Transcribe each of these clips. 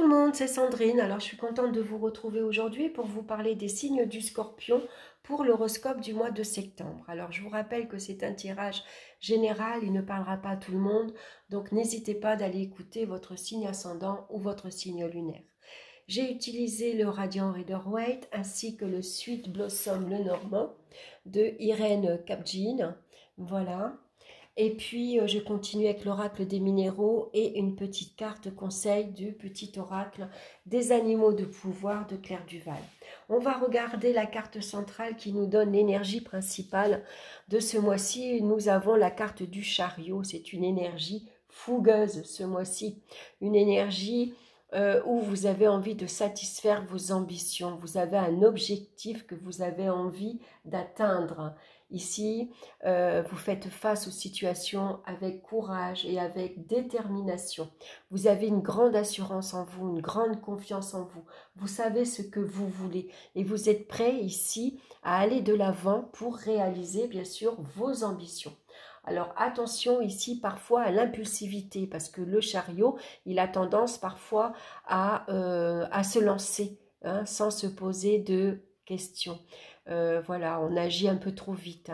Tout le monde, c'est Sandrine. Alors, je suis contente de vous retrouver aujourd'hui pour vous parler des signes du Scorpion pour l'horoscope du mois de septembre. Alors, je vous rappelle que c'est un tirage général, il ne parlera pas à tout le monde, donc n'hésitez pas d'aller écouter votre signe ascendant ou votre signe lunaire. J'ai utilisé le Radiant Rider-Waite ainsi que le Sweet Blossom le Normand de Irène Kapjin. Voilà. Et puis, je continue avec l'oracle des minéraux et une petite carte conseil du petit oracle des animaux de pouvoir de Claire Duval. On va regarder la carte centrale qui nous donne l'énergie principale de ce mois-ci. Nous avons la carte du chariot. C'est une énergie fougueuse ce mois-ci. Une énergie où vous avez envie de satisfaire vos ambitions. Vous avez un objectif que vous avez envie d'atteindre. Ici, vous faites face aux situations avec courage et avec détermination. Vous avez une grande assurance en vous, une grande confiance en vous. Vous savez ce que vous voulez et vous êtes prêt ici à aller de l'avant pour réaliser bien sûr vos ambitions. Alors attention ici parfois à l'impulsivité parce que le chariot, il a tendance parfois à se lancer sans se poser de questions. Voilà, on agit un peu trop vite,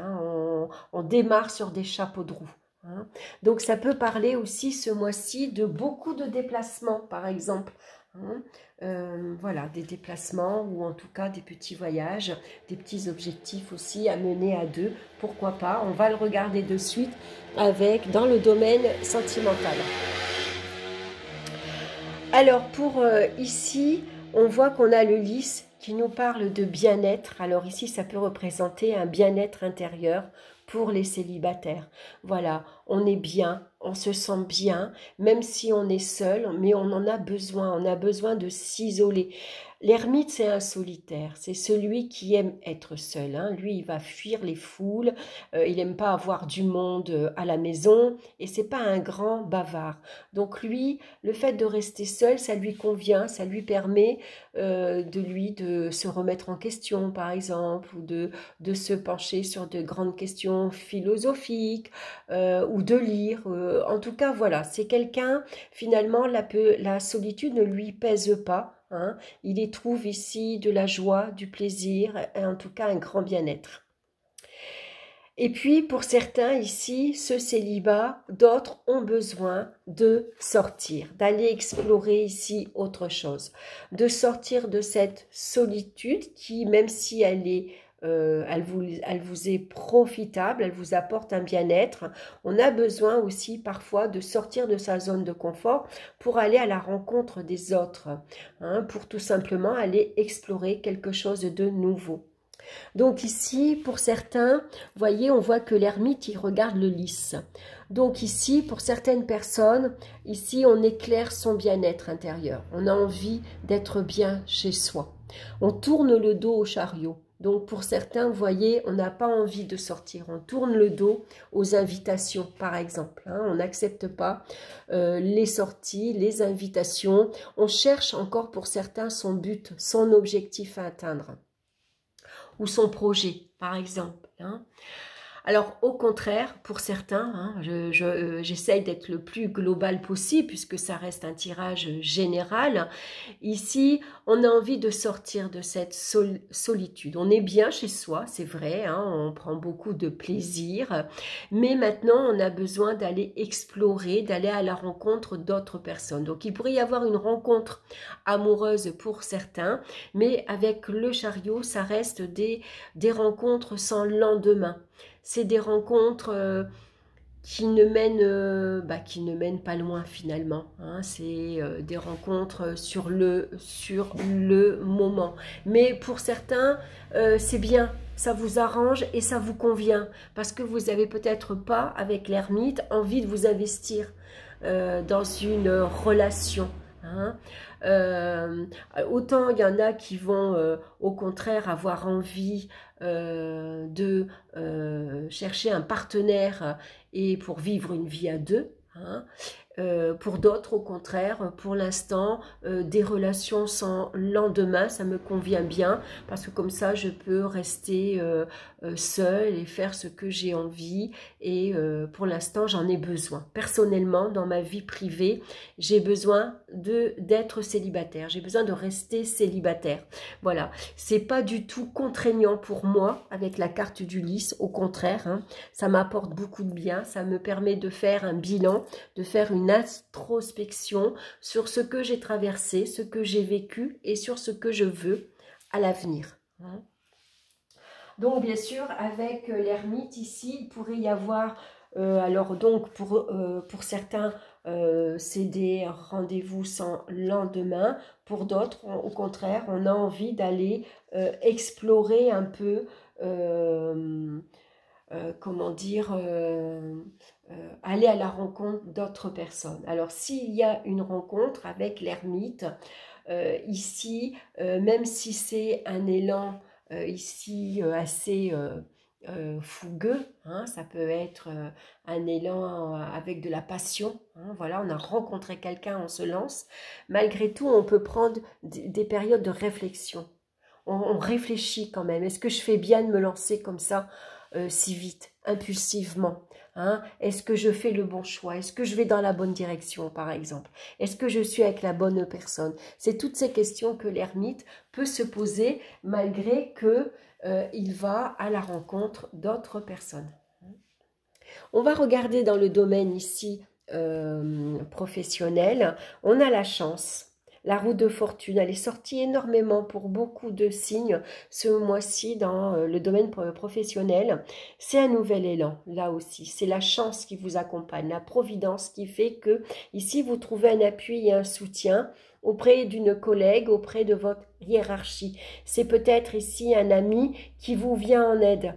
on démarre sur des chapeaux de roue. Donc ça peut parler aussi ce mois-ci de beaucoup de déplacements, par exemple. Voilà, des déplacements ou en tout cas des petits voyages, des petits objectifs aussi à mener à deux. Pourquoi pas? On va le regarder de suite avec dans le domaine sentimental. Alors pour ici, on voit qu'on a le lys qui nous parle de bien-être. Alors ici, ça peut représenter un bien-être intérieur pour les célibataires. Voilà, on est bien, on se sent bien, même si on est seul, mais on en a besoin de s'isoler. L'ermite, c'est un solitaire, c'est celui qui aime être seul. Lui, il va fuir les foules, il n'aime pas avoir du monde à la maison, et c'est pas un grand bavard. Donc lui, le fait de rester seul, ça lui convient, ça lui permet de se remettre en question, par exemple, ou de se pencher sur de grandes questions philosophiques, ou de lire. En tout cas, voilà, c'est quelqu'un, finalement, la solitude ne lui pèse pas. Il y trouve ici de la joie, du plaisir, et en tout cas un grand bien-être. Et puis, pour certains ici, ce célibat, d'autres ont besoin de sortir, d'aller explorer ici autre chose, de sortir de cette solitude qui, même si elle vous est profitable, elle vous apporte un bien-être. On a besoin aussi parfois de sortir de sa zone de confort pour aller à la rencontre des autres, pour tout simplement aller explorer quelque chose de nouveau. Donc ici, pour certains, vous voyez, on voit que l'ermite, il regarde le lys. Donc ici, pour certaines personnes, ici, on éclaire son bien-être intérieur. On a envie d'être bien chez soi. On tourne le dos au chariot. Donc pour certains, vous voyez, on n'a pas envie de sortir. On tourne le dos aux invitations, par exemple. On n'accepte pas les sorties, les invitations. On cherche encore pour certains son but, son objectif à atteindre. Ou son projet, par exemple. Alors, au contraire, pour certains, j'essaye d'être le plus global possible, puisque ça reste un tirage général. Ici, on a envie de sortir de cette solitude. On est bien chez soi, c'est vrai, on prend beaucoup de plaisir, mais maintenant, on a besoin d'aller explorer, d'aller à la rencontre d'autres personnes. Donc, il pourrait y avoir une rencontre amoureuse pour certains, mais avec le chariot, ça reste des rencontres sans lendemain. C'est des rencontres qui ne mènent pas loin finalement. C'est des rencontres sur le moment. Mais pour certains, c'est bien, ça vous arrange et ça vous convient. Parce que vous n'avez peut-être pas, avec l'ermite, envie de vous investir dans une relation. Autant il y en a qui vont au contraire avoir envie de chercher un partenaire et pour vivre une vie à deux, Pour d'autres, au contraire, pour l'instant, des relations sans lendemain, ça me convient bien, parce que comme ça, je peux rester seule et faire ce que j'ai envie, et pour l'instant, j'en ai besoin. Personnellement, dans ma vie privée, j'ai besoin d'être célibataire, j'ai besoin de rester célibataire. Voilà, c'est pas du tout contraignant pour moi avec la carte d'Ulysse, au contraire, hein, ça m'apporte beaucoup de bien, ça me permet de faire un bilan, de faire une introspection sur ce que j'ai traversé, ce que j'ai vécu et sur ce que je veux à l'avenir. Donc bien sûr, avec l'ermite ici, il pourrait y avoir, alors donc pour certains, c'est des rendez-vous sans lendemain. Pour d'autres, au contraire, on a envie d'aller explorer un peu, comment dire, aller à la rencontre d'autres personnes. Alors s'il y a une rencontre avec l'ermite, ici, même si c'est un élan ici assez fougueux, hein, ça peut être un élan avec de la passion, hein, voilà, on a rencontré quelqu'un, on se lance, malgré tout on peut prendre des périodes de réflexion, on réfléchit quand même, est-ce que je fais bien de me lancer comme ça si vite, impulsivement, hein? Est-ce que je fais le bon choix? Est-ce que je vais dans la bonne direction, par exemple? Est-ce que je suis avec la bonne personne? C'est toutes ces questions que l'ermite peut se poser malgré que il va à la rencontre d'autres personnes. On va regarder dans le domaine ici professionnel. On a la chance. La roue de fortune, elle est sortie énormément pour beaucoup de signes ce mois-ci dans le domaine professionnel. C'est un nouvel élan, là aussi. C'est la chance qui vous accompagne, la providence qui fait que ici vous trouvez un appui et un soutien auprès d'une collègue, auprès de votre hiérarchie. C'est peut-être ici un ami qui vous vient en aide,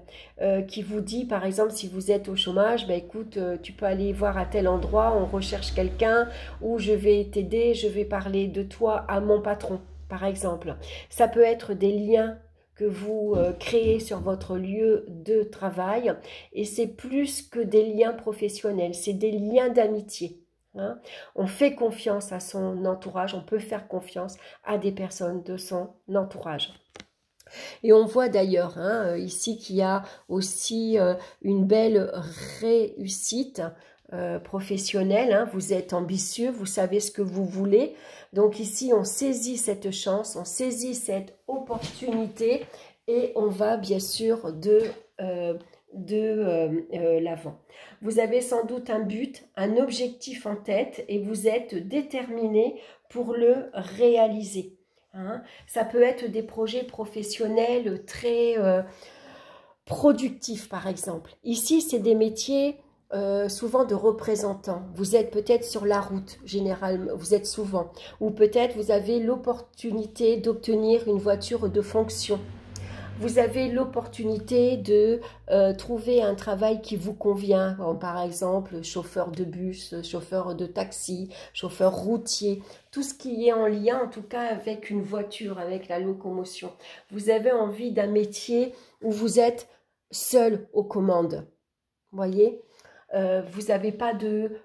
qui vous dit, par exemple, si vous êtes au chômage, ben écoute, tu peux aller voir à tel endroit, on recherche quelqu'un, ou je vais t'aider, je vais parler de toi à mon patron, par exemple. Ça peut être des liens que vous créez sur votre lieu de travail, et c'est plus que des liens professionnels, c'est des liens d'amitié. Hein, on fait confiance à son entourage, on peut faire confiance à des personnes de son entourage. Et on voit d'ailleurs hein, ici qu'il y a aussi une belle réussite professionnelle. Hein, vous êtes ambitieux, vous savez ce que vous voulez. Donc ici, on saisit cette chance, on saisit cette opportunité et on va bien sûr de l'avant. Vous avez sans doute un but, un objectif en tête et vous êtes déterminé pour le réaliser. Hein. Ça peut être des projets professionnels très productifs par exemple. Ici, c'est des métiers souvent de représentants. Vous êtes peut-être sur la route, généralement, vous êtes souvent. Ou peut-être vous avez l'opportunité d'obtenir une voiture de fonction. Vous avez l'opportunité de trouver un travail qui vous convient, par exemple chauffeur de bus, chauffeur de taxi, chauffeur routier, tout ce qui est en lien en tout cas avec une voiture, avec la locomotion. Vous avez envie d'un métier où vous êtes seul aux commandes, voyez. Vous n'avez pas de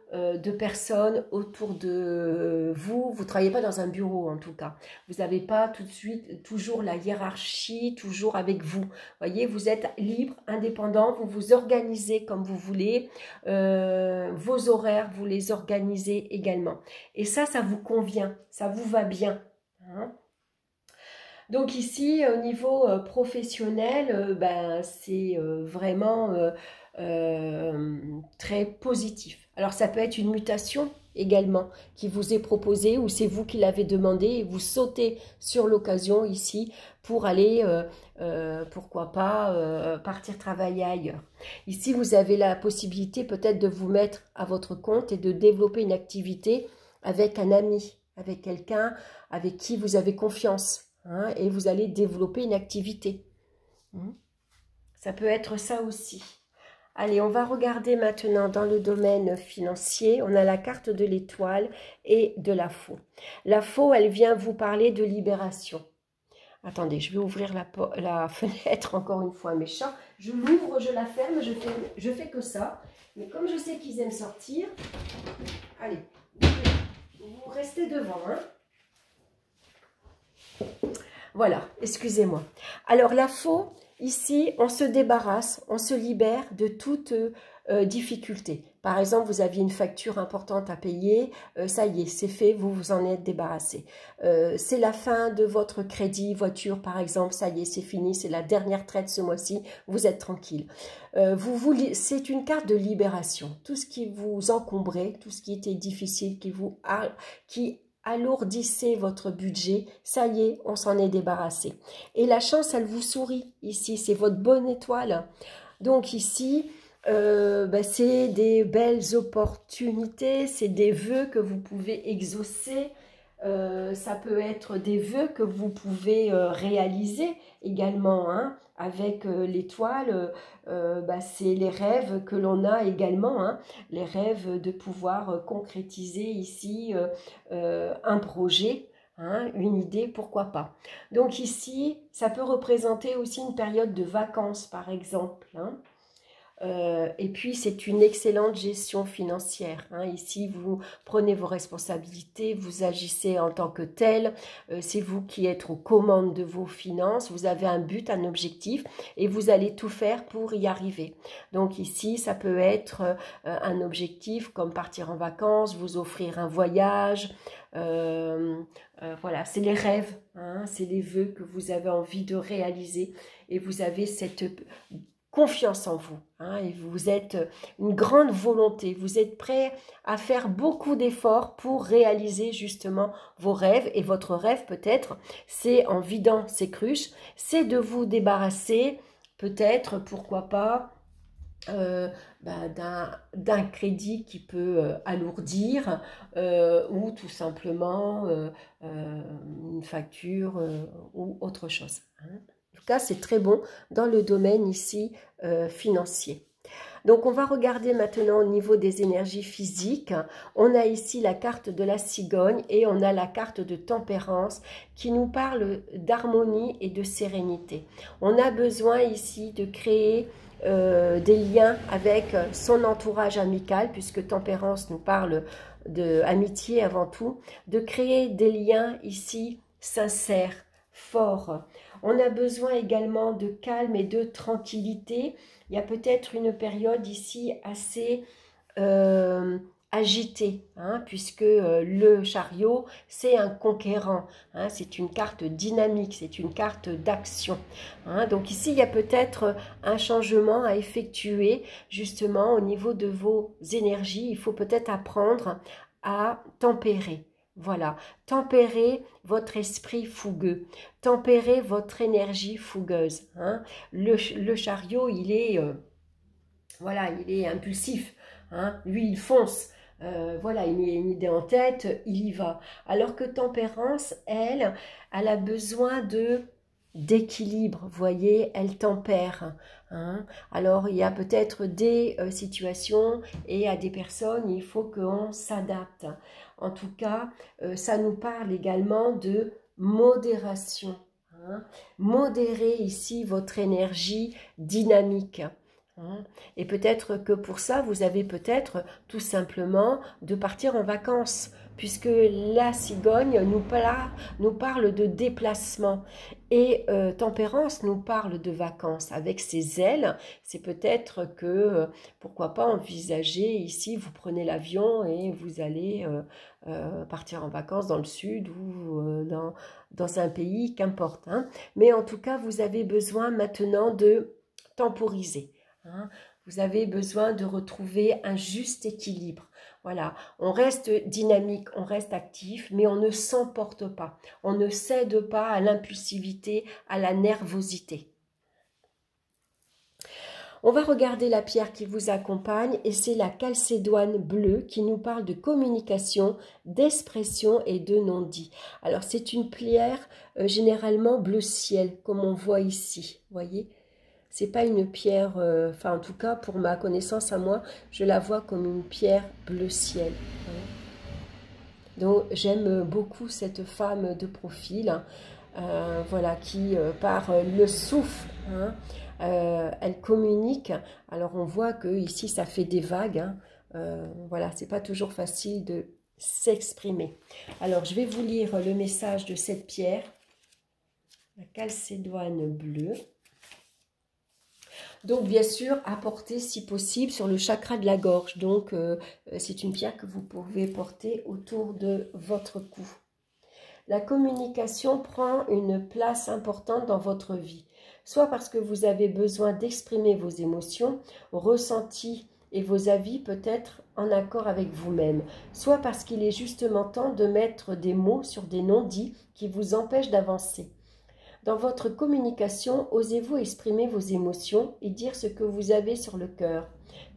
personnes autour de vous, vous ne travaillez pas dans un bureau en tout cas, vous n'avez pas tout de suite toujours la hiérarchie, toujours avec vous, voyez, vous êtes libre, indépendant, vous vous organisez comme vous voulez, vos horaires, vous les organisez également, et ça vous convient, ça vous va bien, hein. Donc ici, au niveau professionnel, ben, c'est vraiment très positif. Alors ça peut être une mutation également qui vous est proposée ou c'est vous qui l'avez demandé et vous sautez sur l'occasion ici pour aller, pourquoi pas, partir travailler ailleurs. Ici, vous avez la possibilité peut-être de vous mettre à votre compte et de développer une activité avec un ami, avec quelqu'un avec qui vous avez confiance. Hein, et vous allez développer une activité. Ça peut être ça aussi. Allez, on va regarder maintenant dans le domaine financier. On a la carte de l'étoile et de la faux. La faux, elle vient vous parler de libération. Attendez, je vais ouvrir la fenêtre encore une fois, mes chats. Je l'ouvre, je la ferme, je fais que ça. Mais comme je sais qu'ils aiment sortir, allez, vous restez devant, hein. Voilà, excusez-moi. Alors la faux, ici, on se débarrasse, on se libère de toute difficulté. Par exemple, vous aviez une facture importante à payer, ça y est, c'est fait, vous vous en êtes débarrassé. C'est la fin de votre crédit voiture, par exemple, ça y est, c'est fini, c'est la dernière traite ce mois-ci, vous êtes tranquille. C'est une carte de libération. Tout ce qui vous encombrait, tout ce qui était difficile, qui alourdissez votre budget, ça y est, on s'en est débarrassé. Et la chance, elle vous sourit ici, c'est votre bonne étoile. Donc ici, c'est des belles opportunités, c'est des vœux que vous pouvez exaucer. Ça peut être des vœux que vous pouvez réaliser également, hein, avec l'étoile. C'est les rêves que l'on a également, hein, les rêves de pouvoir concrétiser ici un projet, hein, une idée, pourquoi pas. Donc ici, ça peut représenter aussi une période de vacances, par exemple, hein. Et puis, c'est une excellente gestion financière, hein. Ici, vous prenez vos responsabilités, vous agissez en tant que tel. C'est vous qui êtes aux commandes de vos finances. Vous avez un but, un objectif et vous allez tout faire pour y arriver. Donc ici, ça peut être un objectif comme partir en vacances, vous offrir un voyage. Voilà, c'est les rêves, hein, c'est les vœux que vous avez envie de réaliser et vous avez cette confiance en vous, hein, et vous êtes une grande volonté, vous êtes prêt à faire beaucoup d'efforts pour réaliser justement vos rêves. Et votre rêve peut-être, c'est en vidant ces cruches, c'est de vous débarrasser peut-être, pourquoi pas, d'un crédit qui peut alourdir ou tout simplement une facture ou autre chose, hein. En tout cas, c'est très bon dans le domaine ici financier. Donc, on va regarder maintenant au niveau des énergies physiques. On a ici la carte de la cigogne et on a la carte de tempérance qui nous parle d'harmonie et de sérénité. On a besoin ici de créer des liens avec son entourage amical, puisque tempérance nous parle d'amitié avant tout, de créer des liens ici sincères, forts. On a besoin également de calme et de tranquillité. Il y a peut-être une période ici assez agitée, hein, puisque le chariot, c'est un conquérant, hein, c'est une carte dynamique, c'est une carte d'action, hein. Donc ici, il y a peut-être un changement à effectuer justement au niveau de vos énergies. Il faut peut-être apprendre à tempérer. Voilà, tempérez votre esprit fougueux, tempérez votre énergie fougueuse, hein. Le chariot, il est, voilà, il est impulsif, hein. Lui, il fonce, voilà, il met une idée en tête, il y va. Alors que tempérance, elle a besoin d'équilibre, vous voyez, elle tempère, hein. Alors, il y a peut-être des situations et à des personnes, il faut qu'on s'adapte. En tout cas, ça nous parle également de modération, hein. Modérez ici votre énergie dynamique, hein. Et peut-être que pour ça, vous avez peut-être tout simplement de partir en vacances, puisque la cigogne nous parle de déplacement et tempérance nous parle de vacances. Avec ses ailes, c'est peut-être que, pourquoi pas envisager ici, vous prenez l'avion et vous allez partir en vacances dans le sud ou dans un pays, qu'importe, hein. Mais en tout cas, vous avez besoin maintenant de temporiser, hein. Vous avez besoin de retrouver un juste équilibre. Voilà, on reste dynamique, on reste actif, mais on ne s'emporte pas. On ne cède pas à l'impulsivité, à la nervosité. On va regarder la pierre qui vous accompagne et c'est la calcédoine bleue qui nous parle de communication, d'expression et de non-dit. Alors c'est une pierre généralement bleu ciel comme on voit ici, voyez. C'est pas une pierre, enfin en tout cas pour ma connaissance à moi, je la vois comme une pierre bleu ciel. Donc j'aime beaucoup cette femme de profil, voilà, qui par le souffle, hein, elle communique. Alors on voit que ici ça fait des vagues, hein. Voilà, c'est pas toujours facile s'exprimer. Alors, je vais vous lire le message de cette pierre, la calcédoine bleue. Donc, bien sûr, à porter, si possible, sur le chakra de la gorge. Donc, c'est une pierre que vous pouvez porter autour de votre cou. La communication prend une place importante dans votre vie, soit parce que vous avez besoin d'exprimer vos émotions, ressentis et vos avis peut-être en accord avec vous-même, soit parce qu'il est justement temps de mettre des mots sur des non-dits qui vous empêchent d'avancer. Dans votre communication, osez-vous exprimer vos émotions et dire ce que vous avez sur le cœur.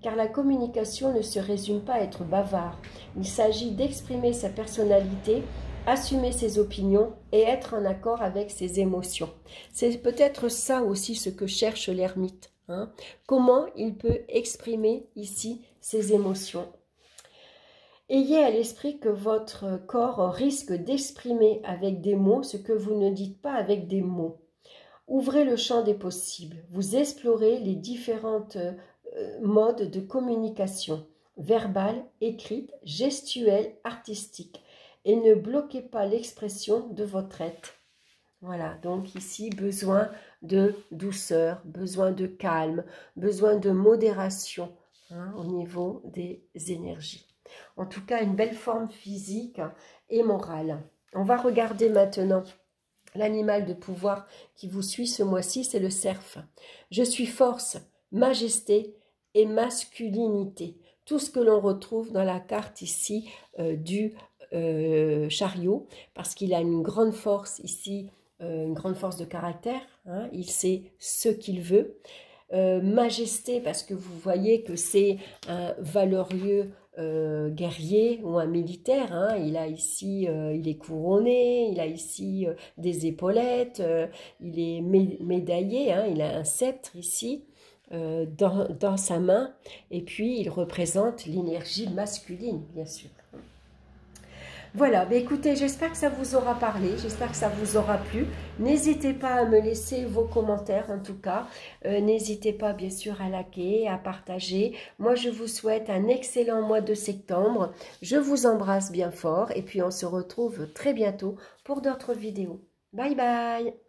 Car la communication ne se résume pas à être bavard. Il s'agit d'exprimer sa personnalité, assumer ses opinions et être en accord avec ses émotions. C'est peut-être ça aussi ce que cherche l'ermite. Comment il peut exprimer ici ses émotions. Ayez à l'esprit que votre corps risque d'exprimer avec des mots ce que vous ne dites pas avec des mots. Ouvrez le champ des possibles. Vous explorez les différentes modes de communication, verbale, écrite, gestuelle, artistique. Et ne bloquez pas l'expression de votre être. Voilà, donc ici, besoin de douceur, besoin de calme, besoin de modération au niveau des énergies. En tout cas, une belle forme physique et morale. On va regarder maintenant l'animal de pouvoir qui vous suit ce mois-ci, c'est le cerf. Je suis force, majesté et masculinité. Tout ce que l'on retrouve dans la carte ici du chariot, parce qu'il a une grande force ici, une grande force de caractère. Il sait ce qu'il veut. Majesté, parce que vous voyez que c'est un valeureux guerrier ou un militaire. Il a ici, il est couronné, il a ici des épaulettes, il est médaillé, il a un sceptre ici dans sa main, et puis il représente l'énergie masculine, bien sûr. Voilà, écoutez, j'espère que ça vous aura parlé, j'espère que ça vous aura plu. N'hésitez pas à me laisser vos commentaires en tout cas. N'hésitez pas bien sûr à liker, à partager. Moi, je vous souhaite un excellent mois de septembre. Je vous embrasse bien fort et puis on se retrouve très bientôt pour d'autres vidéos. Bye bye!